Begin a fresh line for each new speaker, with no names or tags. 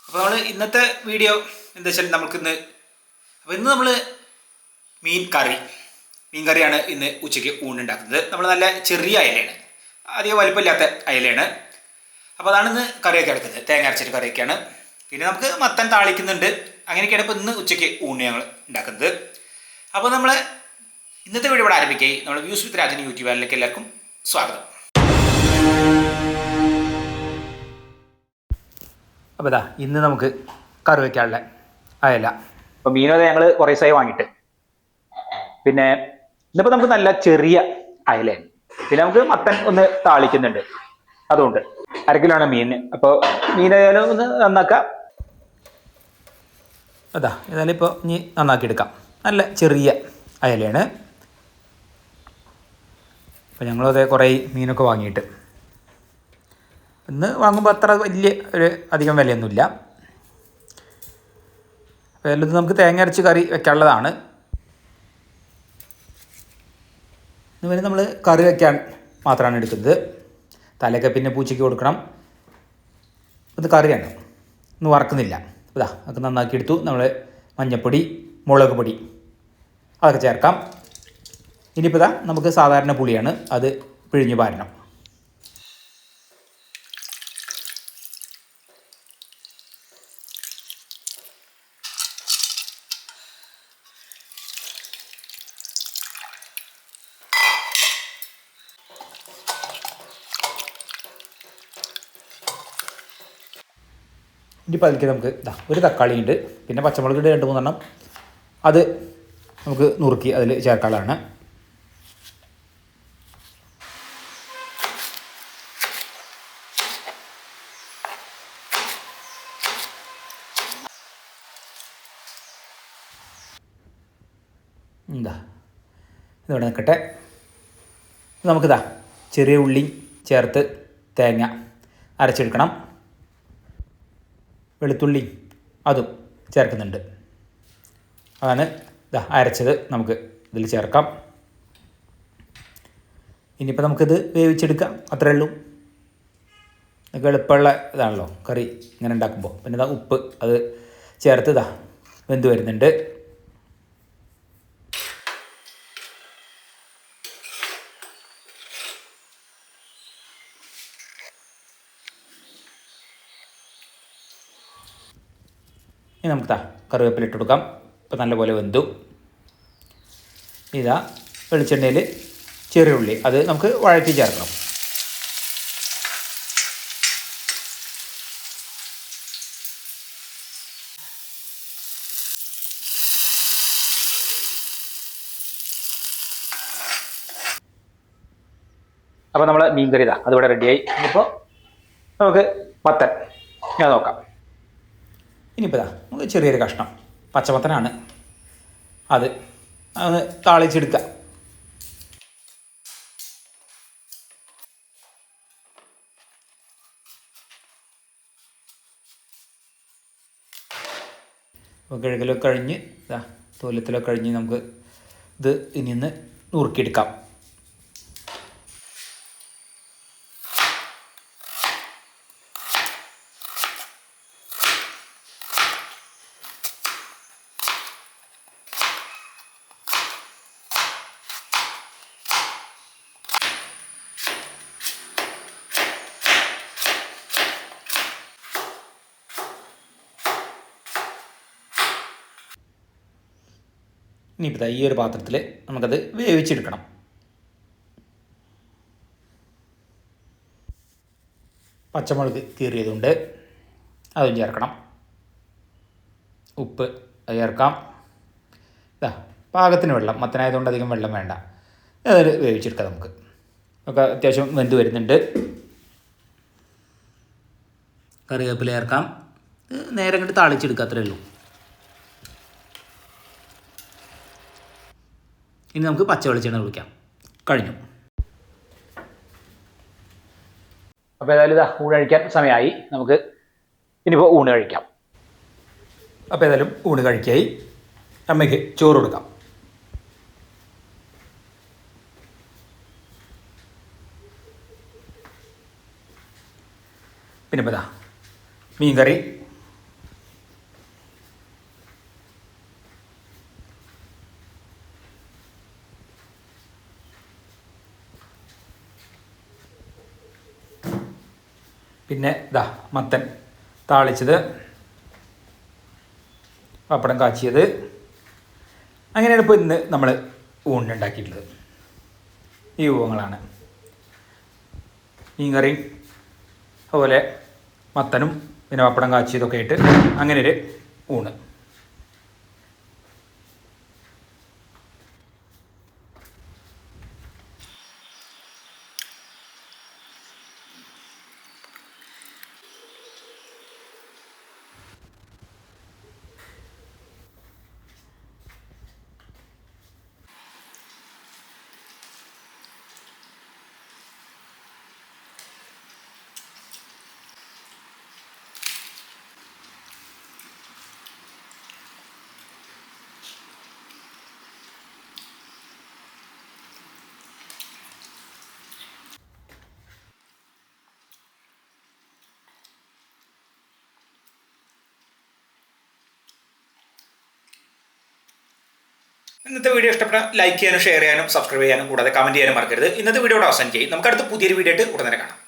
അപ്പോൾ നമ്മൾ ഇന്നത്തെ വീഡിയോ എന്താ വെച്ചാൽ നമുക്കിന്ന് നമ്മൾ മീൻ കറിയാണ് ഇന്ന് ഉച്ചയ്ക്ക് ഊണുണ്ടാക്കുന്നത്. നമ്മൾ നല്ല ചെറിയ അയലയാണ്, അധികം വലിപ്പമില്ലാത്ത അയലയാണ്. അപ്പോൾ അതാണ് ഇന്ന് കറിയൊക്കെ എടുക്കുന്നത്, തേങ്ങ അരച്ചിട്ട് കറിയൊക്കെയാണ്. പിന്നെ നമുക്ക് മത്തൻ താളിക്കുന്നുണ്ട്. അങ്ങനെയൊക്കെയാണ് ഇപ്പോൾ ഇന്ന് ഉച്ചയ്ക്ക് ഊണ് ഞങ്ങൾ ഉണ്ടാക്കുന്നത്. അപ്പോൾ നമ്മൾ ഇന്നത്തെ വീഡിയോ ഇവിടെ ആരംഭിക്കുകയും നമ്മൾ വ്യൂസ് വിത്ത് രാജൻ യൂട്യൂബ് ചാനലിലേക്ക് എല്ലാവർക്കും സ്വാഗതം. അപ്പോൾ ഇതാ ഇന്ന് നമുക്ക് കറി വയ്ക്കാനുള്ള അയല. അപ്പോൾ മീനൊക്കെ ഞങ്ങൾ കുറേ ദിവസമായി വാങ്ങിയിട്ട്, പിന്നെ ഇന്നിപ്പോൾ നമുക്ക് നല്ല ചെറിയ അയലയാണ്. പിന്നെ നമുക്ക് മത്തൻ ഒന്ന് താളിക്കുന്നുണ്ട്, അതുകൊണ്ട് 1/2 കിലോ ആണ് മീൻ. അപ്പോൾ മീനായാലും ഒന്ന് നന്നാക്കാം. അതാ ഏതായാലും ഇപ്പോൾ ഇനി നന്നാക്കിയെടുക്കാം. നല്ല ചെറിയ അയലയാണ്. അപ്പോൾ ഞങ്ങളതേ കുറേ മീനൊക്കെ വാങ്ങിയിട്ട്, ഇന്ന് വാങ്ങുമ്പോൾ അത്ര വലിയ അധികം വിലയൊന്നുമില്ല. അപ്പോൾ എല്ലാം നമുക്ക് തേങ്ങ അരച്ച് കറി വെക്കാനുള്ളതാണ്. ഇന്ന് പിന്നെ നമ്മൾ കറി വയ്ക്കാൻ മാത്രമാണ് എടുക്കുന്നത്. തലയൊക്കെ പിന്നെ പൂച്ചയ്ക്ക് കൊടുക്കണം. ഇത് കറിയാണ്, ഇന്ന് വറക്കുന്നില്ല. ഇതാ അതൊക്കെ നന്നാക്കി എടുത്തു. നമ്മൾ മഞ്ഞൾപ്പൊടി, മുളക് പൊടി അതൊക്കെ ചേർക്കാം. ഇനിയിപ്പോൾ ഇതാ നമുക്ക് സാധാരണ പുളിയാണ്, അത് പിഴിഞ്ഞ് പാരണം. ഇനിയിപ്പോൾ അതിലേക്ക് നമുക്ക് ഒരു തക്കാളി ഉണ്ട്, പിന്നെ പച്ചമുളക് 2-3 എണ്ണം, അത് നമുക്ക് നുറുക്കി അതിൽ ചേർക്കാനുള്ളതാണ്. ഇതിവിടെ നിൽക്കട്ടെ. നമുക്കിതാ ചെറിയ ഉള്ളി ചേർത്ത് തേങ്ങ അരച്ചെടുക്കണം. വെളുത്തുള്ളി അതും ചേർക്കുന്നുണ്ട്. അതാണ് അരച്ചത്, നമുക്ക് ഇതിൽ ചേർക്കാം. ഇനിയിപ്പോൾ നമുക്കിത് വേവിച്ചെടുക്കാം, അത്രയേ ഉള്ളൂ. ഇതൊക്കെ എളുപ്പമുള്ള ഇതാണല്ലോ കറി ഇങ്ങനെ ഉണ്ടാക്കുമ്പോൾ. പിന്നെ ഉപ്പ് അത് ചേർത്ത് വെന്ത് വരുന്നുണ്ട്. ഇനി നമുക്ക് കറിവേപ്പില ഇട്ട് കൊടുക്കാം. ഇപ്പോൾ നല്ലപോലെ വെന്തു. വെളിച്ചെണ്ണയിൽ ചെറിയ ഉള്ളി അത് നമുക്ക് വഴറ്റി ചേർക്കണം. അപ്പോൾ നമ്മൾ മീൻ കറി അതിവിടെ റെഡിയായി. ഇനിയിപ്പോൾ നമുക്ക് മത്തൻ ഞാൻ നോക്കാം. ഇനിയിപ്പോൾ നമുക്ക് ചെറിയൊരു കഷ്ണം പച്ചമത്തനാണ്, അത് ഒന്ന് താളിച്ചെടുക്കുക. അപ്പോൾ കഴുകലൊക്കെ കഴിഞ്ഞ് തോലത്തിലൊക്കെ കഴിഞ്ഞ് നമുക്ക് ഇത് ഇനി ഒന്ന് നുറുക്കിയെടുക്കാം. ഇനിയിപ്പോൾ ഈ ഒരു പാത്രത്തിൽ നമുക്കത് വേവിച്ചെടുക്കണം. പച്ചമുളക് കീറിയതുണ്ട്, അതും ചേർക്കണം. ഉപ്പ് അത് ചേർക്കാം. പാകത്തിന് വെള്ളം, മത്തനായതുകൊണ്ട് അധികം വെള്ളം വേണ്ട. അതിൽ വേവിച്ചെടുക്കാം. നമുക്ക് ഒക്കെ അത്യാവശ്യം വെന്ത് വരുന്നുണ്ട്. കറിവേപ്പില ചേർക്കാം. നേരെ അങ്ങോട്ട് താളിച്ചെടുക്കുക, അത്രയേ ഉള്ളൂ. ഇനി നമുക്ക് പച്ച വെളിച്ചെണ്ണ ഒഴിക്കാം. കഴിഞ്ഞു. അപ്പോൾ ഏതായാലും ഊണ് കഴിക്കാൻ സമയമായി. നമുക്ക് ഇനിയിപ്പോൾ ഊണ് കഴിക്കാം. അപ്പോൾ ഏതായാലും ഊണ് കഴിക്കായി. അമ്മയ്ക്ക് ചോറ് കൊടുക്കാം. പിന്നെ ഇപ്പോൾ മീൻ കറി, പിന്നെ ഇതാ മത്തൻ താളിച്ചത്, പപ്പടം കാച്ചിയത്. അങ്ങനെയാണ് ഇപ്പോൾ ഇന്ന് നമ്മൾ ഊണിനുണ്ടാക്കിയിട്ടുള്ളത്. ഈ വിഭവങ്ങളാണ്. മീൻകറിയും അതുപോലെ മത്തനും പിന്നെ പപ്പടം കാച്ചിയതൊക്കെ ആയിട്ട് അങ്ങനെ ഒരു ഊണ്. ഇന്നത്തെ വീഡിയോ ഇഷ്ടപ്പെട്ട ലൈക്ക് ചെയ്യാനും ഷെയർ ചെയ്യാനും സബ്സ്ക്രൈബ് ചെയ്യാനും കൂടാതെ കമന്റ് ചെയ്യാനും മറക്കരുത്. ഇന്നത്തെ വീഡിയോയുടെ അവസാനിക്കുകയും നമുക്ക് അടുത്ത പുതിയൊരു വീഡിയോ ആയിട്ട് ഉടനെ കാണാം.